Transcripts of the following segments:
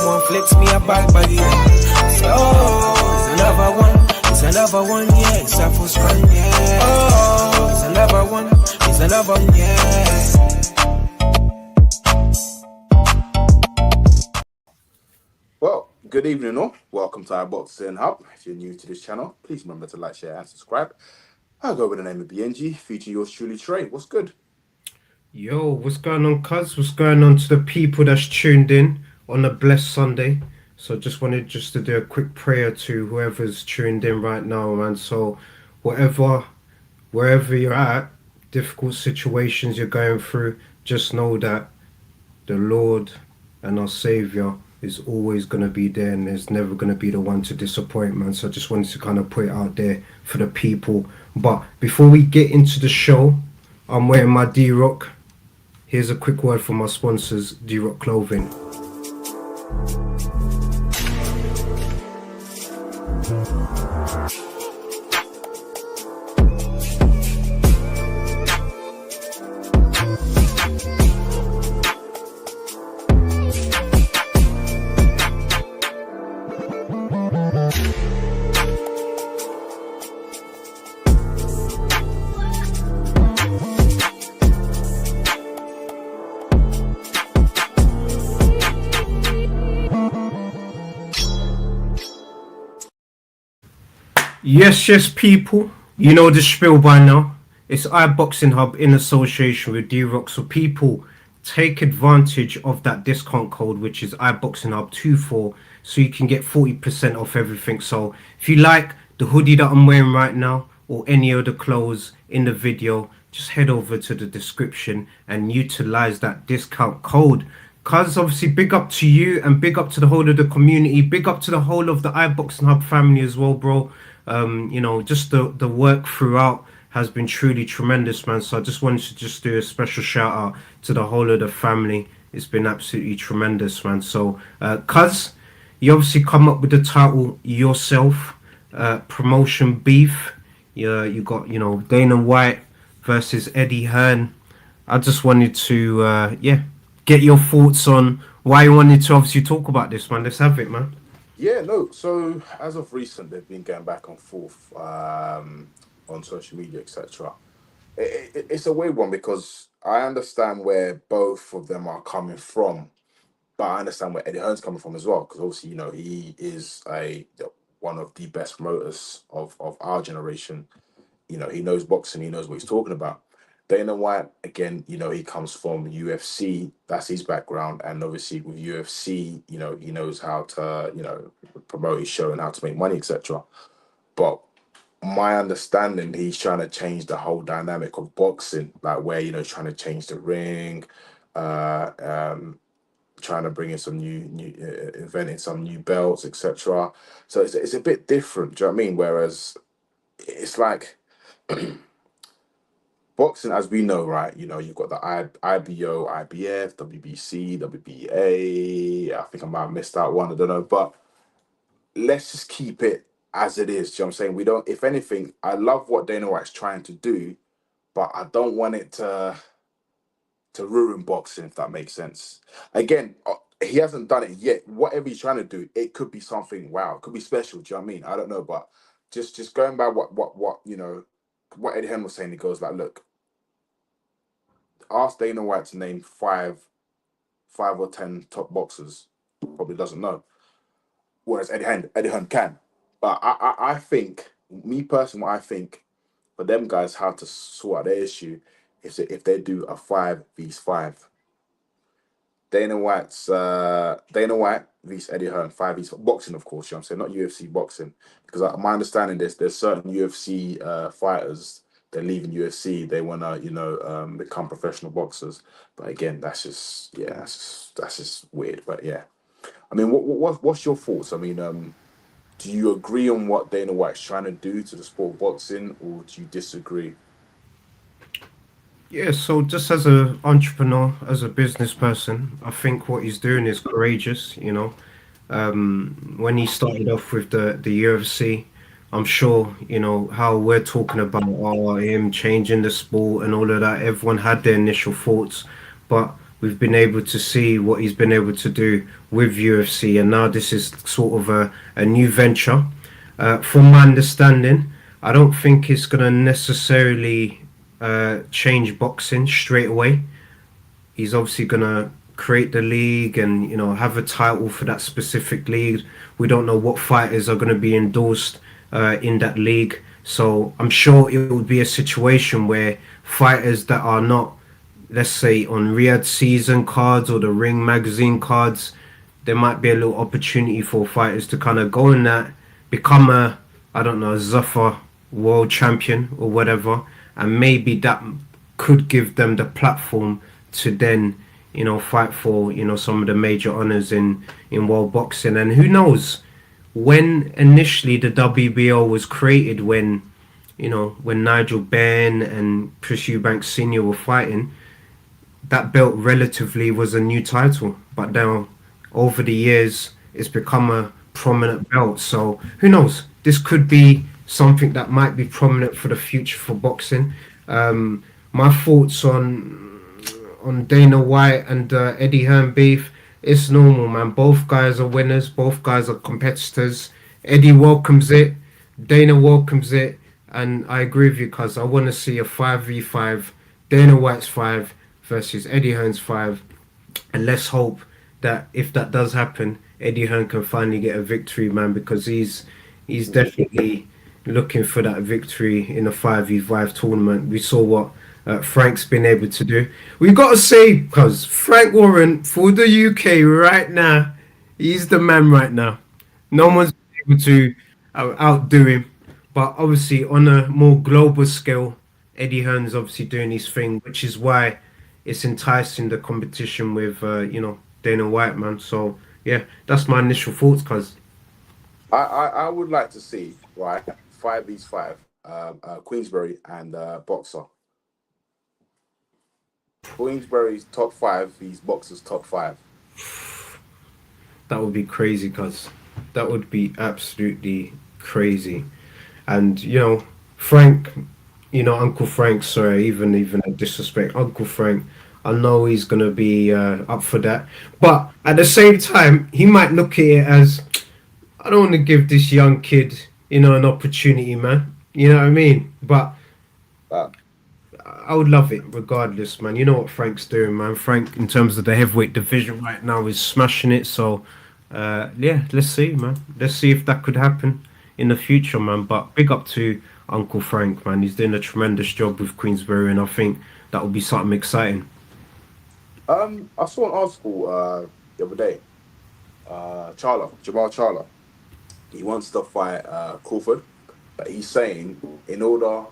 Someone flicks me a bad body. Say, oh, it's another one. It's another one, yeah. It's a full strong, yeah. Oh, it's another one. It's another one, yeah. Well, good evening all. Welcome to iBoxingHub. If you're new to this channel, please remember to like, share and subscribe. I'll go with the name of BIYENGE, featuring yours truly, Tre. What's good? Yo, what's going on, cuz? What's going on to the people that's tuned in on a blessed Sunday? So just wanted just to do a quick prayer to whoever's tuned in right now, man. So wherever you're at, difficult situations you're going through, just know that the Lord and our Savior is always going to be there, and there's never going to be the one to disappoint, man. So I just wanted to kind of put it out there for the people. But before we get into the show, I'm wearing my D-Rock. Here's a quick word from our sponsors, D-Rock Clothing. Yes, people. You know the spiel by now. It's iBoxingHub in association with D-Rock. So people, take advantage of that discount code, which is iBoxingHub24, so you can get 40% off everything. So if you like the hoodie that I'm wearing right now, or any other clothes in the video, just head over to the description and utilize that discount code. Cuz obviously big up to you and big up to the whole of the community, big up to the whole of the iBoxingHub family as well, bro. You know, just the work throughout has been truly tremendous, man. So I just wanted to just do a special shout out to the whole of the family. It's been absolutely tremendous, man. So cuz you obviously come up with the title yourself, promotion beef. Yeah, you got, you know, Dana White versus Eddie Hearn. I just wanted to get your thoughts on why you wanted to obviously talk about this, man. Let's have it, man. Yeah, no. So as of recent, they've been going back and forth on social media, etc. It's a weird one because I understand where both of them are coming from, but I understand where Eddie Hearn's coming from as well, because obviously, you know, he is one of the best promoters of our generation. You know, he knows boxing, he knows what he's talking about. Dana White, again, you know, he comes from UFC, that's his background, and obviously with UFC, you know, he knows how to, you know, promote his show and how to make money, etc. But my understanding, he's trying to change the whole dynamic of boxing, like where, you know, trying to change the ring, trying to bring in some inventing some new belts, etc. So it's a bit different, do you know what I mean? Whereas it's like boxing, as we know, right? You know, you've got the IBO, IBF, WBC, WBA. I think I might have missed out one. I don't know, but let's just keep it as it is. Do you know what I'm saying? We don't. If anything, I love what Dana White's trying to do, but I don't want it to ruin boxing, if that makes sense. Again, he hasn't done it yet. Whatever he's trying to do, it could be something. Wow, it could be special. Do you know what I mean? I don't know, but just going by what you know. What Eddie Hearn was saying, he goes like, look, ask Dana White to name five or 10 top boxers. Probably doesn't know. Whereas Eddie Hearn can. But I think, me personally, what I think for them guys, how to sort out their issue is if they do a 5v5. Dana White vs Eddie Hearn, 5v boxing, of course. You know what I'm saying, not UFC boxing, because my understanding is there's certain UFC fighters, they're leaving UFC, they want to, you know, become professional boxers. But again, that's just weird. But yeah, I mean, what's your thoughts? I mean, do you agree on what Dana White's trying to do to the sport of boxing, or do you disagree? Yeah, so just as an entrepreneur, as a business person, I think what he's doing is courageous, you know. When he started off with the UFC, I'm sure, you know, how we're talking about him changing the sport and all of that, everyone had their initial thoughts. But we've been able to see what he's been able to do with UFC, and now this is sort of a new venture. From my understanding, I don't think it's going to necessarily change boxing straight away. He's obviously going to create the league and, you know, have a title for that specific league. We don't know what fighters are going to be endorsed in that league. So I'm sure it would be a situation where fighters that are not, let's say, on Riyadh season cards or the Ring magazine cards, there might be a little opportunity for fighters to kind of go in that, become a, I don't know, a Zuffa world champion or whatever, and maybe that could give them the platform to then, you know, fight for, you know, some of the major honors in world boxing. And who knows, when initially the WBO was created, when, you know, when Nigel Benn and Chris Eubanks Sr. were fighting, that belt relatively was a new title, but now over the years it's become a prominent belt. So who knows, this could be something that might be prominent for the future for boxing. My thoughts on Dana White and Eddie Hearn beef, it's normal, man. Both guys are winners, both guys are competitors. Eddie welcomes it, Dana welcomes it, and I agree with you, because I want to see a 5v5, Dana White's 5 versus Eddie Hearn's 5, and let's hope that if that does happen, Eddie Hearn can finally get a victory, man, because he's definitely looking for that victory in a 5v5 tournament. We saw what Frank's been able to do. We got to say, because Frank Warren for the UK right now, he's the man right now. No one's able to outdo him. But obviously, on a more global scale, Eddie Hearn's obviously doing his thing, which is why it's enticing the competition with, you know, Dana White, man. So, yeah, that's my initial thoughts, cuz. I would like to see, right, 5v5, Queensberry and Boxer. Queensberry's top 5, he's Boxer's top 5. That would be crazy, cuz. That would be absolutely crazy. And, you know, Frank, you know, Uncle Frank, sorry, even a disrespect, Uncle Frank, I know he's going to be up for that. But at the same time, he might look at it as, I don't want to give this young kid, you know, an opportunity, man. You know what I mean? But I would love it regardless, man. You know what Frank's doing, man. Frank, in terms of the heavyweight division right now, is smashing it. So, yeah, let's see, man. Let's see if that could happen in the future, man. But big up to Uncle Frank, man. He's doing a tremendous job with Queensberry, and I think that will be something exciting. I saw an article the other day. Jamal Charlo, he wants to fight Crawford, but he's saying in order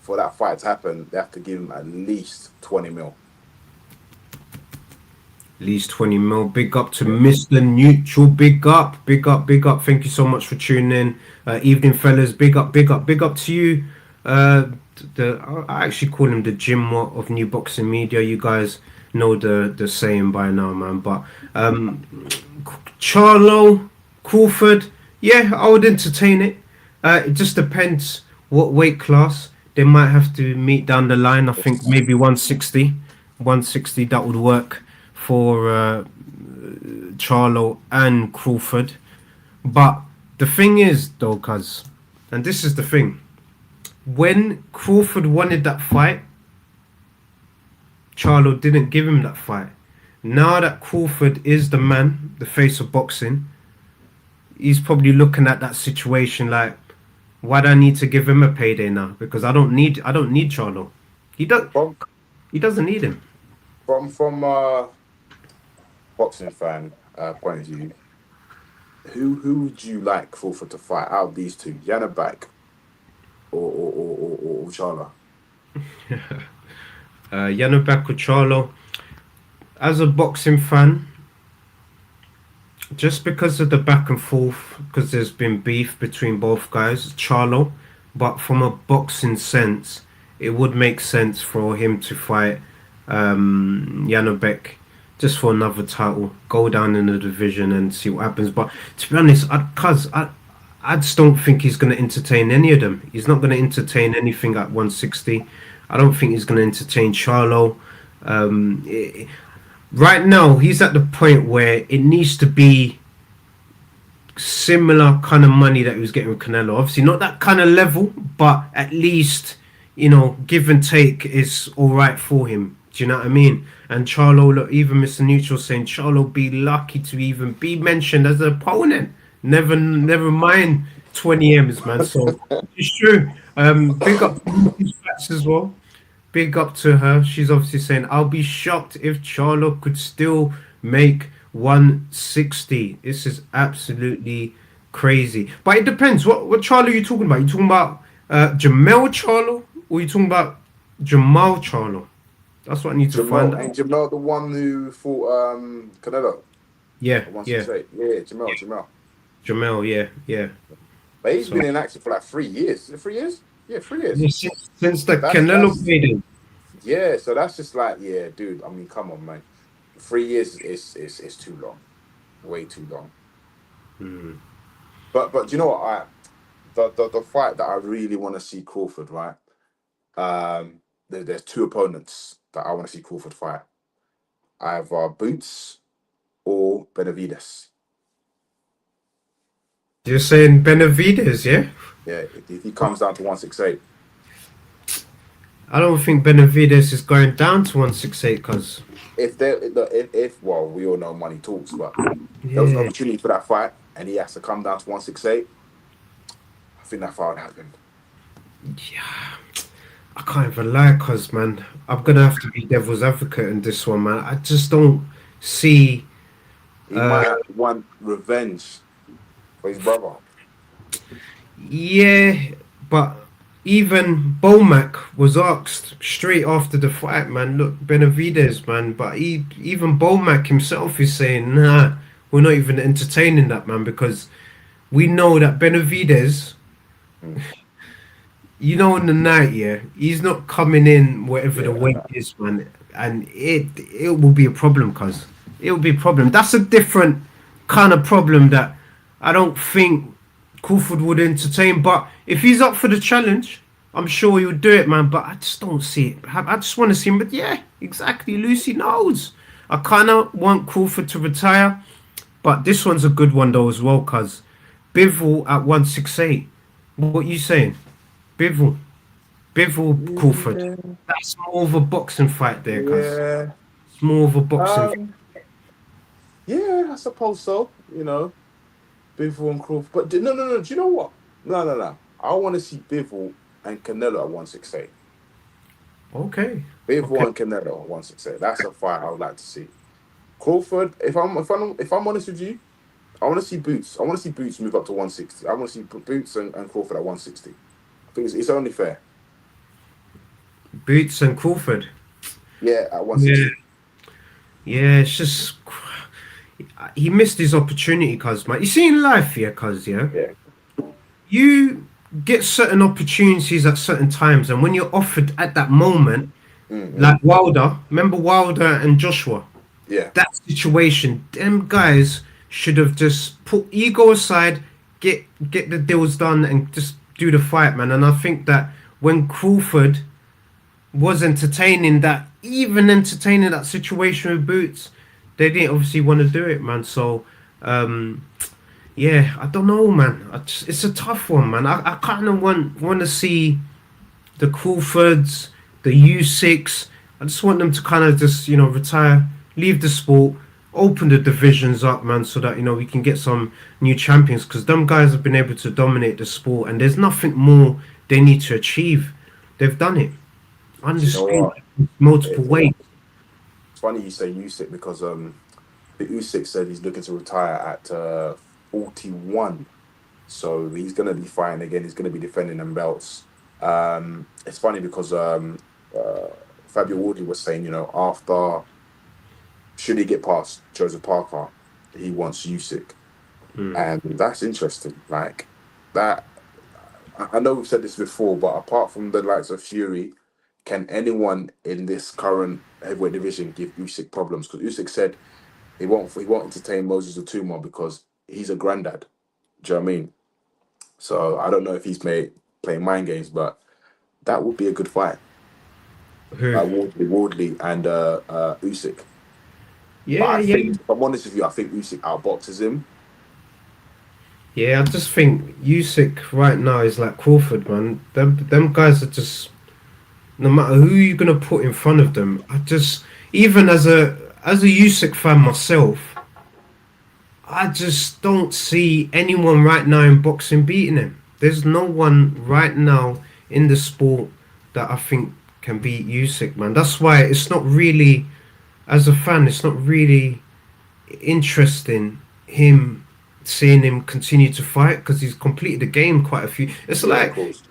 for that fight to happen, they have to give him at least 20 mil. At least 20 mil. Big up to Mr. Neutral. Big up. Thank you so much for tuning in. Evening, fellas. Big up to you. I actually call him the Jim Watt of New Boxing Media. You guys know the saying by now, man. But Charlo, Crawford, yeah, I would entertain it. It just depends what weight class. They might have to meet down the line. I think maybe 160. That would work for Charlo and Crawford. But the thing is, though, cuz, and this is the thing, when Crawford wanted that fight, Charlo didn't give him that fight. Now that Crawford is the man, the face of boxing, he's probably looking at that situation like, why do I need to give him a payday now? Because I don't need Charlo. He doesn't need him. From boxing fan point of view, who would you like Crawford to fight out of these two, Janabek or Charlo? Janabek or Charlo. As a boxing fan, just because of the back and forth, because there's been beef between both guys, Charlo, but from a boxing sense, it would make sense for him to fight Janabek just for another title, go down in the division and see what happens. But to be honest, I just don't think he's going to entertain any of them. He's not going to entertain anything at 160. I don't think he's going to entertain Charlo. right now he's at the point where it needs to be similar kind of money that he was getting with Canelo. Obviously, not that kind of level, but at least, give and take is all right for him. Do you know what I mean? And Charlo, look, even Mr. Neutral saying Charlo be lucky to even be mentioned as an opponent. Never mind 20 M's, man. So it's true. Big up to these facts as well. Big up to her. She's obviously saying, I'll be shocked if Charlo could still make 160. This is absolutely crazy. But it depends. What Charlo are you talking about? You talking about Jamel Charlo? Or you talking about Jamal Charlo? That's what I need to find out. Ain't Jamel the one who fought Canelo Yeah, at yeah. 168? Yeah, Jamel. Jamel, yeah. But he's So been in action for like 3 years. Is it 3 years? Yeah, 3 years. yeah, since the Canelo That's played him. yeah. So that's just like, yeah, dude. I mean, come on, man. 3 years is too long, way too long. Hmm. But do you know what? The fight that I really want to see Crawford, right? There's two opponents that I want to see Crawford fight. Either Boots or Benavides. You're saying Benavides, yeah? Yeah, if he comes down to 168. I don't think Benavides is going down to 168 because If well, we all know money talks, but there was an yeah. opportunity for that fight and he has to come down to 168, I think that fight would happen. Yeah, I can't even lie, cause man, I'm gonna have to be devil's advocate in this one, man. I just don't see. He might have want revenge for his brother. Yeah, but even Bomac was asked straight after the fight, man. Look, Benavides, man, but even Bomac himself is saying, nah, we're not even entertaining that, man, because we know that Benavides. Mm. In the night, yeah, he's not coming in wherever the weight Yeah, is, man, and it will be a problem, cause it will be a problem. That's a different kind of problem that I don't think Crawford would entertain. But if he's up for the challenge, I'm sure he would do it, man. But I just don't see it. I just want to see him. But yeah, exactly. Lucy knows. I kind of want Crawford to retire, but this one's a good one though as well, cause Bivol at 168. What you saying? Bivol Crawford. That's more of a boxing fight there, cuz. yeah. It's more of a boxing fight. Yeah, I suppose so. Bivol and Crawford. But no. Do you know what? No. I want to see Bivol and Canelo at 168. Okay. Bivol Okay. and Canelo at 168. That's a fight I would like to see. Crawford, if I'm honest with you, I want to see Boots. I want to see Boots move up to 160. I want to see Boots and Crawford at 160. I think it's only fair. Boots and Crawford. Yeah, at Yeah. 160. Yeah, it's just he missed his opportunity, cuz man. You see in life, yeah, cuz yeah. Yeah. You get certain opportunities at certain times, and when you're offered at that moment, Mm-hmm. like Wilder, remember Wilder and Joshua? Yeah. That situation, them guys should have just put ego aside, get the deals done, and just do the fight, man. And I think that when Crawford was even entertaining that situation with Boots, they didn't obviously want to do it, man. So, yeah, I don't know, man. It's a tough one, man. I kind of want to see the Crawfords, the U6. I just want them to kind of just retire, leave the sport, open the divisions up, man, so that we can get some new champions. Because them guys have been able to dominate the sport, and there's nothing more they need to achieve. They've done it. Do you know Undisputed, what? multiple weight. It's funny you say Usyk because the Usyk said he's looking to retire at 41. So he's gonna be fighting again. He's gonna be defending them belts. It's funny because Fabio Wardley was saying, after should he get past Joseph Parker, he wants Usyk, Mm. and that's interesting. Like that, I know we've said this before, but apart from the likes of Fury, can anyone in this current heavyweight division give Usyk problems? Because Usyk said he won't entertain Moses Utuma because he's a granddad. Do you know what I mean? So I don't know if he's playing mind games, but that would be a good fight. Who? Wardley and Usyk. But Yeah, I yeah. think, if I'm honest with you, I think Usyk outboxes him. Yeah, I just think Usyk right now is like Crawford, man. Them guys are just, no matter who you're gonna put in front of them, I just, even as a Usyk fan myself, I just don't see anyone right now in boxing beating him. There's no one right now in the sport that I think can beat Usyk, man. That's why it's not really, as a fan, it's not really interesting him seeing him continue to fight because he's completed the game quite a few. It's Yeah, of like course.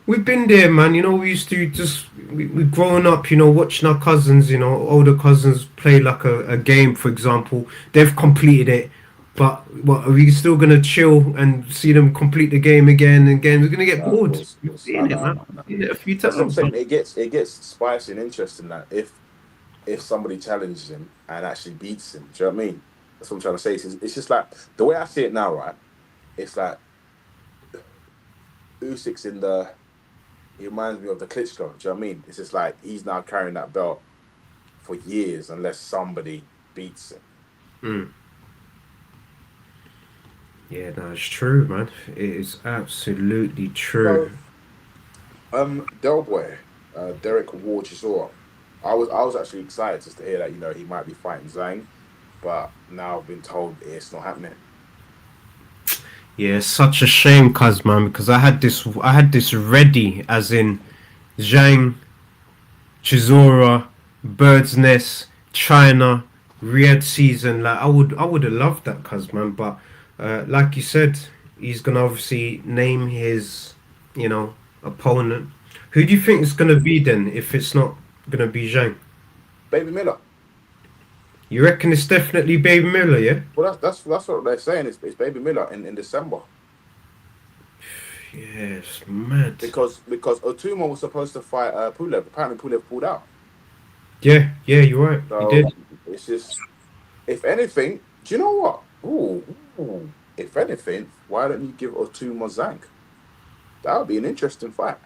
we've been there, man. You know, we used to just we've grown up, you know, watching our cousins, you know, older cousins play like a game, for example. They've completed it, but what are we still gonna chill and see them complete the game again and again? We're gonna get No, of bored. course, of We've course. I seen it, know, I man. know, I know. We've seen it a few That's what I'm times, saying. man. It gets spicy and interesting that if somebody challenges him and actually beats him, do you know what I mean? That's what I'm trying to say. It's just like the way I see it now, right? It's like Usyk's in the. He reminds me of the Klitschko. Do you know what I mean? It's just like he's now carrying that belt for years unless somebody beats him. Mm. Yeah, no, it's true, man. It is absolutely true. So, Del Boy, Derek Ward Chisora. I was actually excited just to hear that he might be fighting Zhang, but now I've been told it's not happening. Yeah, it's such a shame, cuz man, because I had this ready, as in Zhang, Chisora, Bird's Nest, China, Riyadh season. Like I would have loved that, cuz man. But like you said, he's gonna obviously name his, opponent. Who do you think is gonna be then if it's not gonna be Zhang? Baby Miller. You reckon it's definitely Baby Miller, yeah? Well, that's what they're saying. It's Baby Miller in December Yes, mad. because Otuma was supposed to fight Pulev. Apparently, Pulev pulled out. Yeah, you're right. He So did. it's just, if anything, do you know what? Ooh. If anything, why don't you give Otuma Zank? That would be an interesting fight.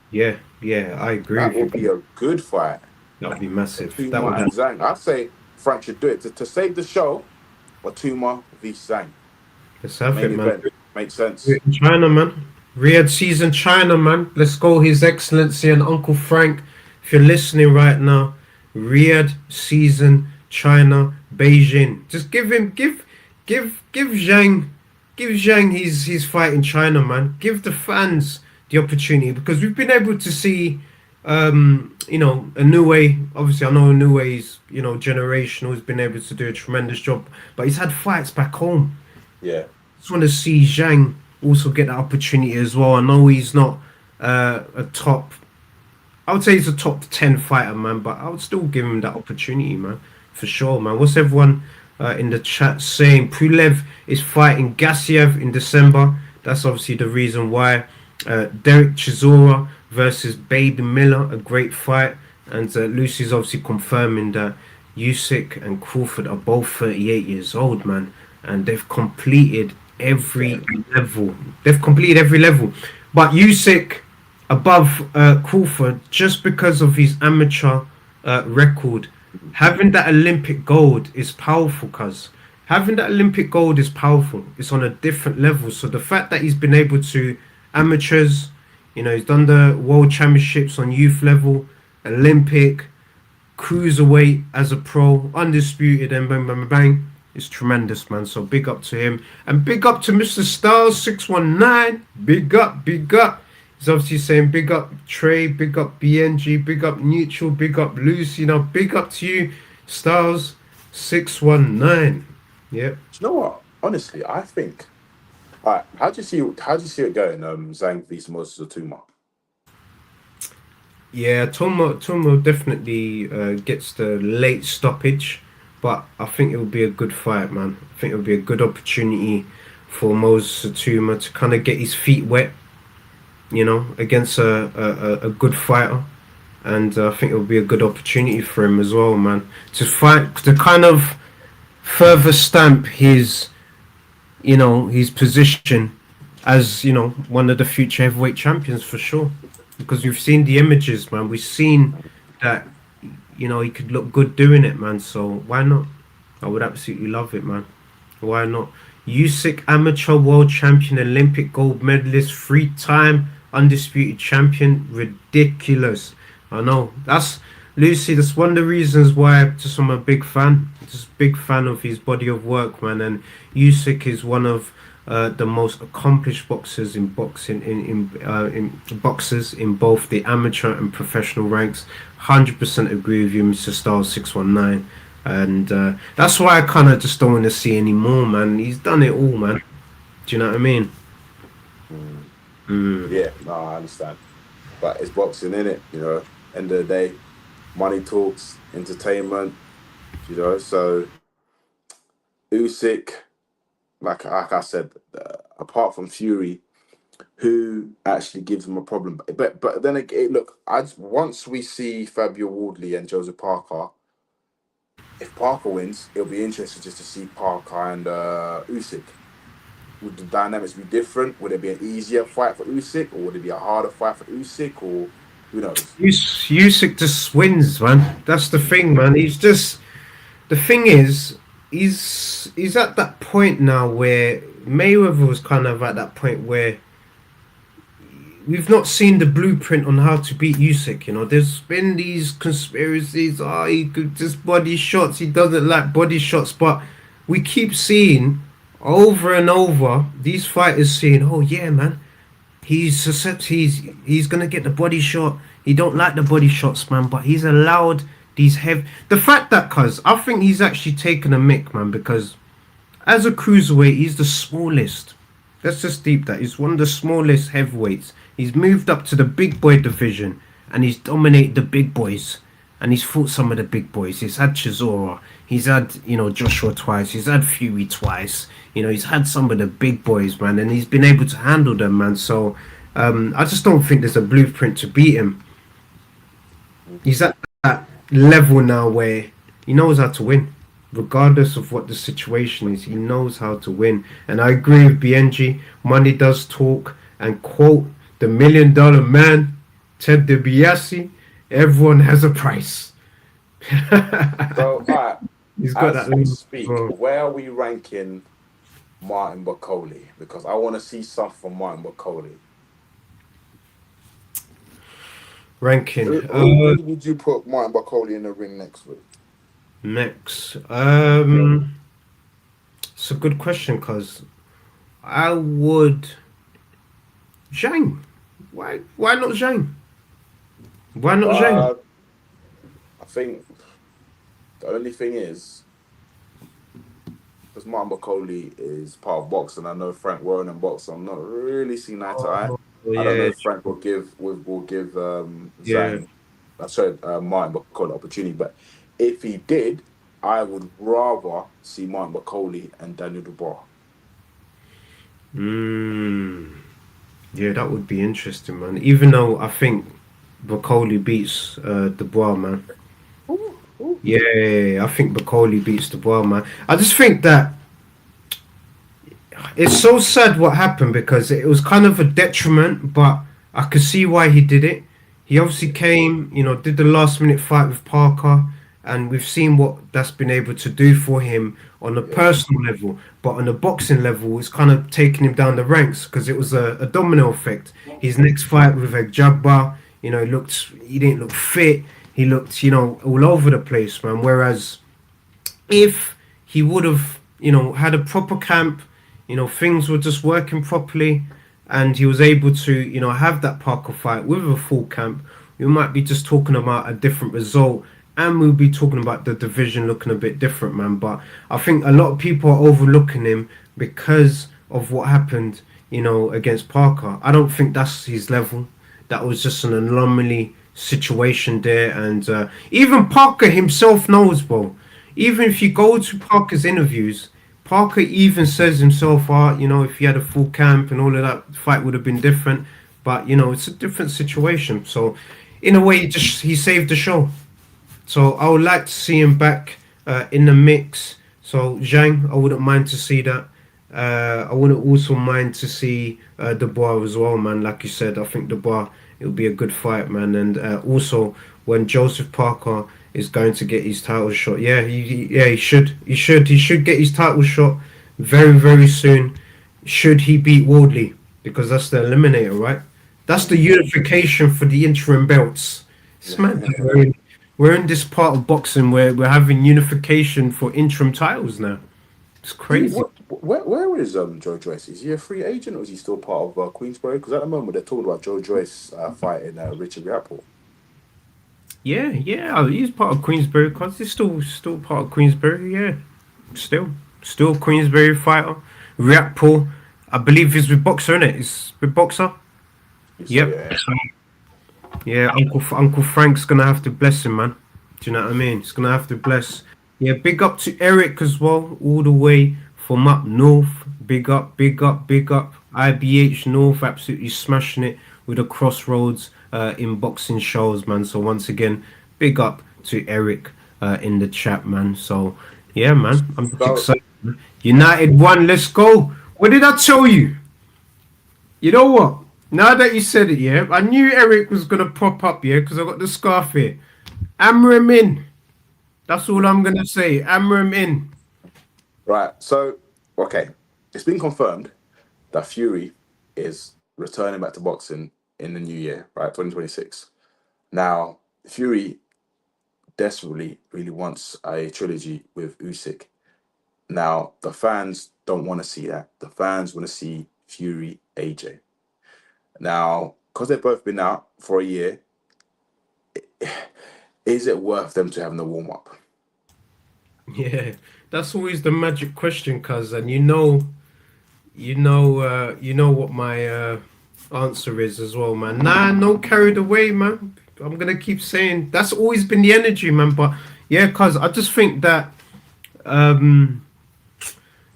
Yeah, I agree That with would be you. a good fight. That would be massive. That Otuma would and Zank. I'd say Frank should do it to save the show. Otuma v Zank. let's have it, Main man. event. Makes sense. China, man. Riyadh season, China, man. Let's go, His Excellency and Uncle Frank. If you're listening right now, Riyadh season, China, Beijing. Just give Zhang his fight in China, man. Give the fans the opportunity because we've been able to see, a new way. Obviously, I know a new way is, generational. He's been able to do a tremendous job, but he's had fights back home. Yeah. Just want to see Zhang also get that opportunity as well. I know he's not a top. I would say he's a top 10 fighter, man, but I would still give him that opportunity, man, for sure, man. What's everyone in the chat saying? Pulev is fighting Gassiev in December. That's obviously the reason why. Derek Chisora versus Baby Miller, a great fight. And Lucy's obviously confirming that Usyk and Crawford are both 38 years old, man. And they've completed every level. But Usyk above Crawford just because of his amateur record. Having that Olympic gold is powerful, cuz. Having that Olympic gold is powerful. It's on a different level. So the fact that he's been able to amateurs, he's done the world championships on youth level, Olympic, cruiserweight as a pro, undisputed, and bang, bang, bang. It's tremendous, man. So big up to him. And big up to Mr. Styles 619. Big up. He's obviously saying big up Trey, big up BNG, big up Neutral, big up Lucy. Now big up to you, Styles 619. Yep. Do you know what? Honestly, I think. All right, how do you see it going? Zhang v Moses Otuma. Yeah, Tomo definitely gets the late stoppage, but I think it will be a good fight, man. I think it will be a good opportunity for Moses Otuma to kind of get his feet wet, against a good fighter. And I think it will be a good opportunity for him as well, man, to fight, to kind of further stamp his position as, one of the future heavyweight champions for sure. Because we've seen the images, man. We've seen that, he could look good doing it, man. So why not? I would absolutely love it, man. Why not? Usyk, amateur world champion, Olympic gold medalist, three-time undisputed champion. Ridiculous. I know. That's Lucy. That's one of the reasons why I'm a big fan. Just big fan of his body of work, man. And Usyk is one of the most accomplished boxers in boxing in boxers in both the amateur and professional ranks. 100% agree with you, Mr. Styles 619. And that's why I kind of just don't want to see any more, man. He's done it all, man. Do you know what I mean? Yeah, no, I understand. But it's boxing, innit? End of the day, money talks, entertainment, So Usyk, like I said, apart from Fury, who actually gives him a problem? But then again, look, once we see Fabio Wardley and Joseph Parker, if Parker wins, it'll be interesting just to see Parker and Usyk. Would the dynamics be different? Would it be an easier fight for Usyk, or would it be a harder fight for Usyk, or who knows? Usyk just wins, man. That's the thing, man. The thing is, he's at that point now where Mayweather was kind of at that point where we've not seen the blueprint on how to beat Usyk. There's been these conspiracies. He could just body shots. He doesn't like body shots, but we keep seeing over and over these fighters saying, "Oh yeah, man, he's gonna get the body shot. He don't like the body shots, man, but he's allowed these heavy." The fact that, cuz I think he's actually taken a mick, man, because as a cruiserweight, he's the smallest. Let's just deep that. He's one of the smallest heavyweights. He's moved up to the big boy division and he's dominated the big boys. And he's fought some of the big boys. He's had Chisora. He's had, Joshua twice. He's had Fury twice. He's had some of the big boys, man. And he's been able to handle them, man. So I just don't think there's a blueprint to beat him. He's at that level now where he knows how to win. Regardless of what the situation is, he knows how to win. And I agree with BIYENGE. Money does talk. And quote the $1 Million Man, Ted DiBiase, everyone has a price. So, he's got as that. we speak, where are we ranking Martin Bakole? Because I want to see stuff from Martin Bakole. Ranking. Who would you put Martin Bakole in the ring next with? Next, it's a good question because I would Zhang. Why not Zhang? Why not Zhang? I think the only thing is because Martin Bakole is part of boxing. I know Frank Warren and boxing. I'm not really seeing eye to eye. I don't know if Frank will give Zhang, Martin Bakole an opportunity, but if he did, I would rather see Martin Bakole and Daniel Dubois. Yeah, that would be interesting, man. Even though I think Bakole beats Dubois, man. Yeah, I think Bakole beats Dubois, man. I just think that it's so sad what happened because it was kind of a detriment, but I could see why he did it. He obviously came, did the last minute fight with Parker, and we've seen what that's been able to do for him on a personal level, but on a boxing level, it's kind of taking him down the ranks because it was a domino effect. His next fight with Jabba, he didn't look fit. He looked, all over the place, man. Whereas if he would have, had a proper camp, things were just working properly, and he was able to, have that Parker fight with a full camp, we might be just talking about a different result. And we'll be talking about the division looking a bit different, man. But I think a lot of people are overlooking him because of what happened, against Parker. I don't think that's his level. That was just an anomaly situation there. And even Parker himself knows, bro. Even if you go to Parker's interviews, Parker even says himself, if he had a full camp and all of that, fight would have been different. But, it's a different situation. So, in a way, he saved the show. So I would like to see him back in the mix. So Zhang, I wouldn't mind to see that. I wouldn't also mind to see Dubois as well, man. Like you said, I think Dubois, it'll be a good fight, man. And also when Joseph Parker is going to get his title shot. Yeah, he should. He should get his title shot very, very soon. Should he beat Wardley? Because that's the eliminator, right? That's the unification for the interim belts. It's mad. We're in this part of boxing where we're having unification for interim titles now. It's crazy. Where is Joe Joyce? Is he a free agent or is he still part of Queensbury? Because at the moment they're talking about Joe Joyce fighting Richard Riapple. Yeah, he's part of Queensbury because he's still part of Queensbury. Yeah, still Queensbury fighter. Riapple, I believe he's with Boxer, innit? He's with Boxer. Yep. Yeah, Uncle Frank's gonna have to bless him, man. Do you know what I mean? He's gonna have to bless. Yeah, big up to Eric as well, all the way from up north. Big up. IBH North, absolutely smashing it with the Crossroads in boxing shows, man. So once again, big up to Eric in the chat, man. So yeah, man, I'm excited. United won, let's go. What did I tell you? You know what? Now that you said it, yeah, I knew Eric was gonna pop up, yeah, because I got the scarf here. Hammer him in. That's all I'm gonna say. Hammer him in. Right. So, okay, it's been confirmed that Fury is returning back to boxing in the new year, right? 2026. Now, Fury desperately really wants a trilogy with Usyk. Now, the fans don't want to see that. The fans want to see Fury AJ. Now, because they've both been out for a year, is it worth them to have the warm-up? Yeah, that's always the magic question, cuz, and you know what my answer is as well, man. Nah, no carried away, man. I'm gonna keep saying that's always been the energy, man. But yeah, cuz I just think that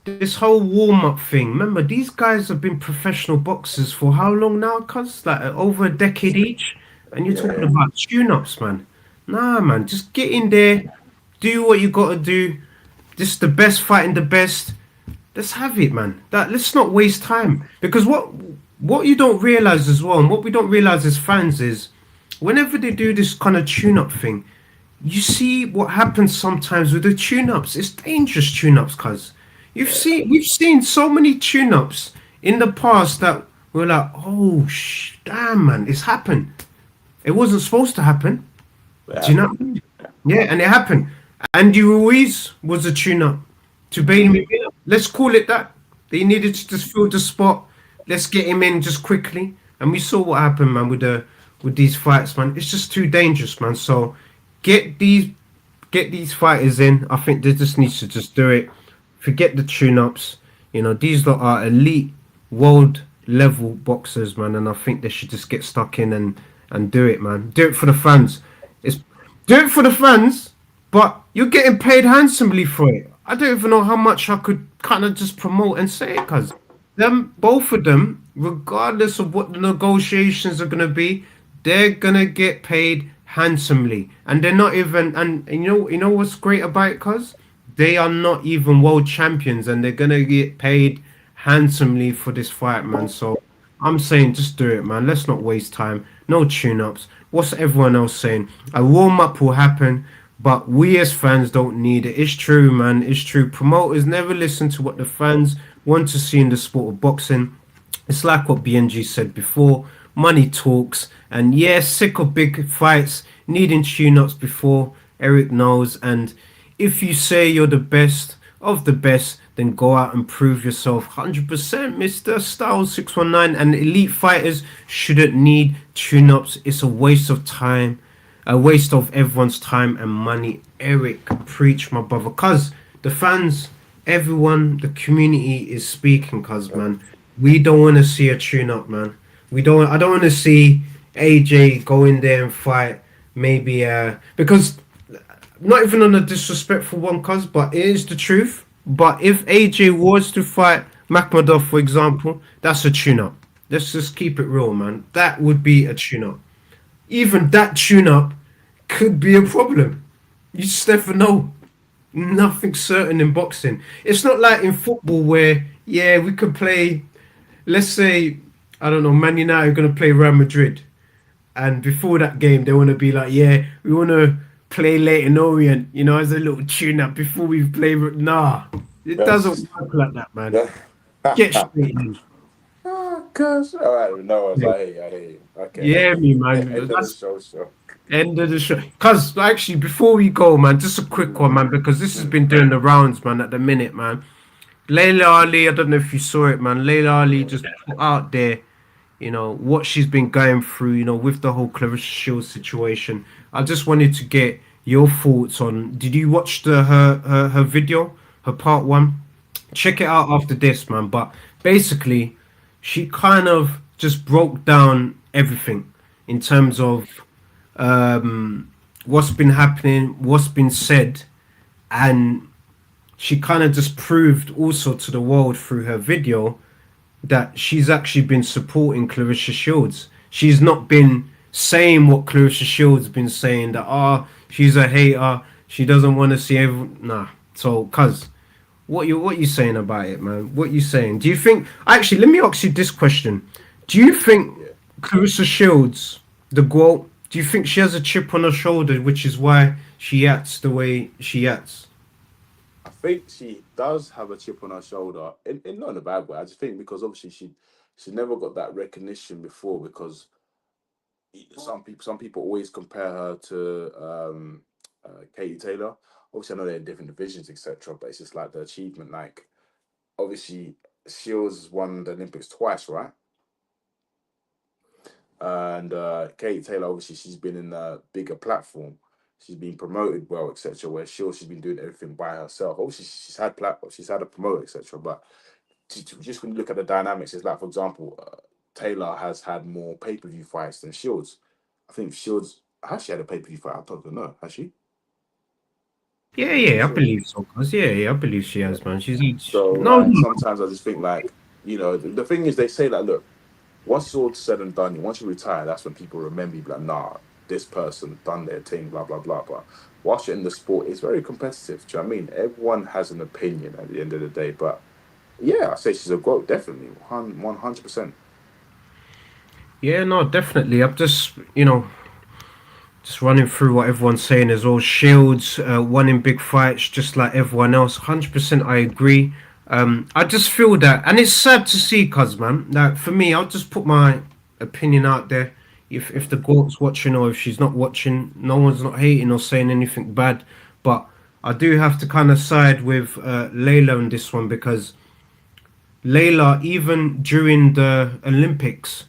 this whole warm-up thing. Remember, these guys have been professional boxers for how long now, cuz? Like over a decade each, and you're talking about tune-ups, man. Nah, man, just get in there, do what you gotta do. This is the best fighting the best. Let's have it, man. Let's not waste time. Because what you don't realize as well, and what we don't realize as fans is, whenever they do this kind of tune-up thing, you see what happens sometimes with the tune-ups. It's dangerous tune-ups, cuz. We've seen so many tune-ups in the past that we're like, oh, damn, man, it's happened. It wasn't supposed to happen. Do you know? Yeah, and it happened. Andy Ruiz was a tune-up to Bailey. Let's call it that. They needed to just fill the spot. Let's get him in just quickly. And we saw what happened, man, with these fights, man. It's just too dangerous, man. So get these fighters in. I think they just need to just do it. Forget the tune-ups. You know, these lot are elite world level boxers, man, and I think they should just get stuck in and do it, man. Do it for the fans. Do it for the fans, but you're getting paid handsomely for it. I don't even know how much I could kind of just promote and say it, cuz both of them, regardless of what the negotiations are gonna be, they're gonna get paid handsomely, and they're not even. And you know what's great about it, cuz they are not even world champions, and they're gonna get paid handsomely for this fight, man. So I'm saying, just do it, man. Let's not waste time. No tune-ups. What's everyone else saying? A warm-up will happen, but we as fans don't need it. It's true, man. It's true. Promoters never listen to what the fans want to see in the sport of boxing. It's like what BNG said before. Money talks. And yeah, sick of big fights, needing tune-ups before. Eric knows. And if you say you're the best of the best, then go out and prove yourself. 100%, Mr. Styles 619. And elite fighters shouldn't need tune-ups. It's a waste of time. A waste of everyone's time and money. Eric, preach, my brother. Cuz the fans, everyone, the community is speaking, cuz, man. We don't want to see a tune-up, man. I don't want to see AJ go in there and fight. Maybe because not even on a disrespectful one, cuz, but it is the truth. But if AJ was to fight Makhmadov, for example, that's a tune-up. Let's just keep it real, man. That would be a tune-up. Even that tune-up could be a problem. You just never know. Nothing's certain in boxing. It's not like in football where, yeah, we could play, let's say, I don't know, Man United are going to play Real Madrid. And before that game, they want to be like, yeah, we want to play Leighton Orient, you know, as a little tune up before we play. Nah, it doesn't work like that, man. Get straight in. Oh, gosh. All right, no, I hear you. Okay. Yeah, me, man. End of the show, End of the show. Cause actually, before we go, man, just a quick one, man, because this has been doing the rounds, man, at the minute, man. Layla Ali, I don't know if you saw it, man. Layla Ali just put out there, you know, what she's been going through, you know, with the whole Clarissa Shields situation. I just wanted to get your thoughts on. Did you watch her video, her part one? Check it out after this, man. But basically, she kind of just broke down everything in terms of what's been happening, what's been said, and she kind of just proved also to the world through her video that she's actually been supporting Clarissa Shields. She's not been saying what Clarissa Shields been saying, that she's a hater, she doesn't want to see everyone. Nah. So, cuz, what you saying about it, man? What you saying? Do you think, actually, let me ask you this question. Do you think Clarissa Shields, the GOAT, do you think she has a chip on her shoulder, which is why she acts the way she acts? I think she does have a chip on her shoulder, in not in a bad way. I just think because obviously she never got that recognition before, because some people always compare her to Katie Taylor. Obviously, I know they're in different divisions, etc. But it's just like the achievement. Like, obviously, Shields won the Olympics twice, right? And Katie Taylor, obviously, she's been in a bigger platform. She's been promoted well, etc. Where Shields, she's been doing everything by herself. Obviously, she's had a promoter, etc. But just when you look at the dynamics, it's like, for example, Taylor has had more pay-per-view fights than Shields. I think Shields has she had a pay-per-view fight? I don't know. Has she? Yeah, I believe so. Cause I believe she has, man. She's so no. Like, sometimes I just think, like, you know, the thing is, they say that, look, once it's all said and done, once you retire, that's when people remember you, like, nah, this person done their thing, blah blah blah. But whilst you're in the sport, it's very competitive. Do you know what I mean? Everyone has an opinion at the end of the day, but yeah, I say she's a GOAT, definitely, 100%. Yeah, no, definitely. I'm just, you know, just running through what everyone's saying as well. Shields won in big fights, just like everyone else. 100%, I agree. I just feel that, and it's sad to see, cuz, man. That for me, I'll just put my opinion out there. If the GOAT's watching or if she's not watching, no one's not hating or saying anything bad. But I do have to kind of side with Layla on this one, because Layla, even during the Olympics,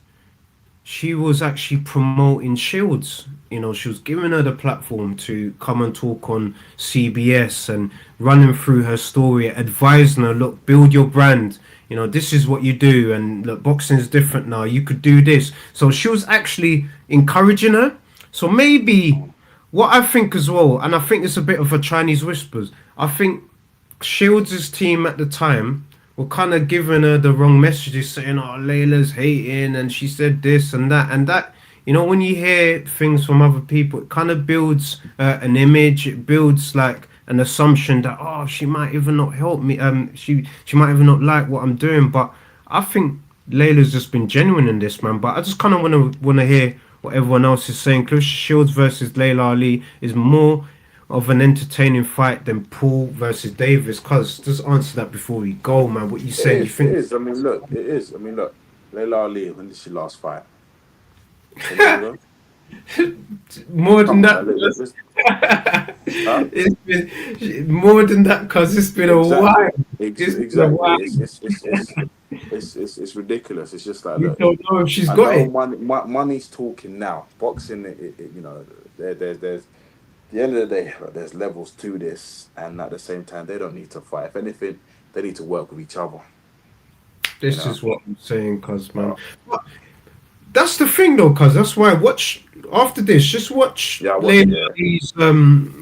she was actually promoting Shields. You know, she was giving her the platform to come and talk on CBS and running through her story, advising her, look, build your brand. You know, this is what you do, and look, boxing is different now. You could do this. So she was actually encouraging her. So maybe what I think as well, and I think it's a bit of a Chinese whispers, I think Shields' team at the time were kind of giving her the wrong messages, saying, oh, Layla's hating, and she said this and that. And that, you know, when you hear things from other people, it kind of builds an image. It builds like an assumption that, oh, she might even not help me. She might even not like what I'm doing. But I think Layla's just been genuine in this, man. But I just kind of want to hear what everyone else is saying. Clarissa Shields versus Layla Ali is more of an entertaining fight than Paul versus Davis. Cuz, just answer that before we go, man. What you saying? You think it is? I mean, look, it is. I mean, look, Layla Ali, when did she last fight? more than that? Huh? It's been more than that, cuz it's been a while. It's ridiculous. It's just like, You look, don't know if she's got it. money's talking now. Boxing, you know, there's at the end of the day, there's levels to this, and at the same time, they don't need to fight. If anything, they need to work with each other. This is what I'm saying, cuz, man. But that's the thing, though, cuz. That's why after this, just watch Layla's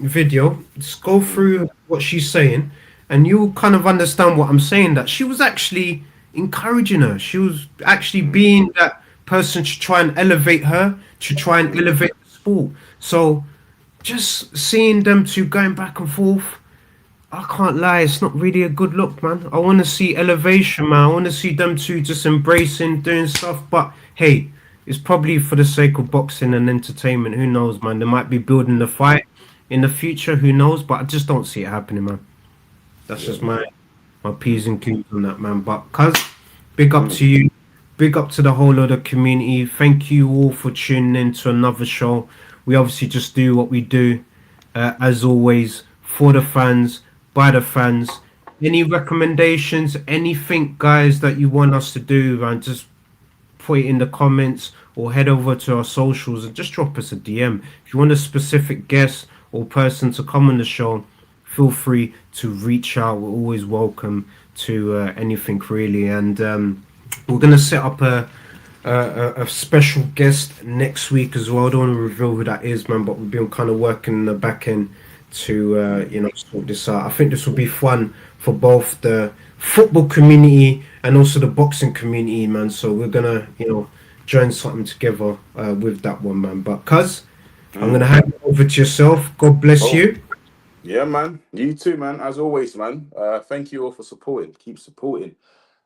video. Just go through what she's saying, and you'll kind of understand what I'm saying. That she was actually encouraging her. She was actually being that person to try and elevate her, to try and elevate the sport. So just seeing them two going back and forth, I can't lie, it's not really a good look, man. I want to see elevation, man. I want to see them two just embracing, doing stuff. But hey, it's probably for the sake of boxing and entertainment. Who knows, man? They might be building the fight. in the future, who knows? But I just don't see it happening, man. That's just my P's and Q's on that, man. But cuz, big up to you. Big up to the whole of the community. Thank you all for tuning in to another show. We obviously just do what we do, as always, for the fans, by the fans. Any recommendations, anything, guys, that you want us to do, man, just put it in the comments or head over to our socials and just drop us a DM. If you want a specific guest or person to come on the show, feel free to reach out. We're always welcome to anything, really. And we're going to set up a special guest next week as well. I don't want to reveal who that is, man, but we've been kind of working in the back end to, sort this out. I think this will be fun for both the football community and also the boxing community, man. So we're going to, join something together with that one, man. But, cuz, I'm going to hand it over to yourself. God bless you. Yeah, man. You too, man. As always, man. Thank you all for supporting. Keep supporting.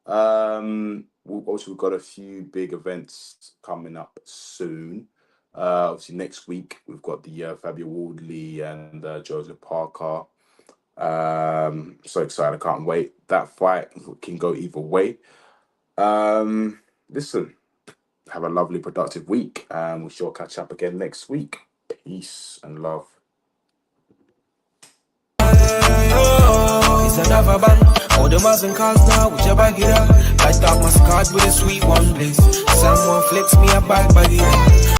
We've got a few big events coming up soon. Obviously, next week we've got the Fabio Wardley and Joseph Parker. So excited! I can't wait. That fight can go either way. Listen, have a lovely, productive week, and we shall catch up again next week. Peace and love. It's another bang. All the Muslim cars now, with your bag it up. I start my scars with a sweet one, please. Someone flex me a bag it up.